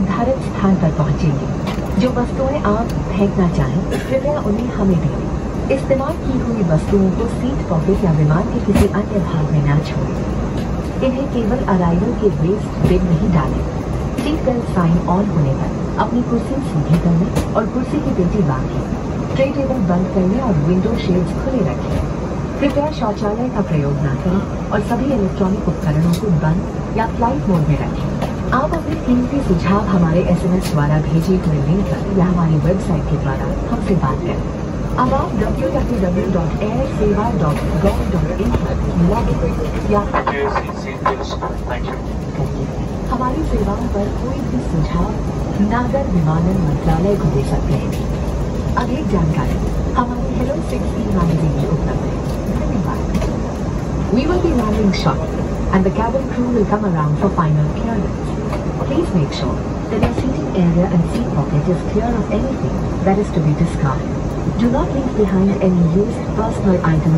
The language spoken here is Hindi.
निर्धारित स्थान पर पहुंचेंगे। जो वस्तुएं आप फेंकना चाहें कृपया उन्हें हमें दें। इस्तेमाल की हुई वस्तुओं को सीट पॉकेट या विमान के किसी अन्य भाग में न छोड़ें। इन्हें केवल अराइवल के वेस्ट बिन में ही डालें। सीट बेल्ट साइन ऑन होने पर अपनी कुर्सी सीधी करने और कुर्सी की पेटी बांधें। ट्रे टेबल बंद करने और विंडो शेड्स खुले रखें। कृपया शौचालय का प्रयोग न करें और सभी इलेक्ट्रॉनिक उपकरणों को बंद या फ्लाइट मोड में रखें। आप अपने कीमती सुझाव हमारे SMS द्वारा भेजे हुए लिंक पर या हमारी वेबसाइट के द्वारा हमसे बात करें। अब आप www.airseva.gov.in पर लॉग इन या हमारी सेवाओं पर कोई भी सुझाव नागर विमानन मंत्रालय को दे सकते हैं। अधिक जानकारी हमारे Hello 6E मैगजीन में उपलब्ध है। धन्यवाद। We will be landing shortly and the cabin crew will come around for final clearance. Please make sure that your seating area and seat pocket is clear of anything that is to be discarded. Do not leave behind any used personal items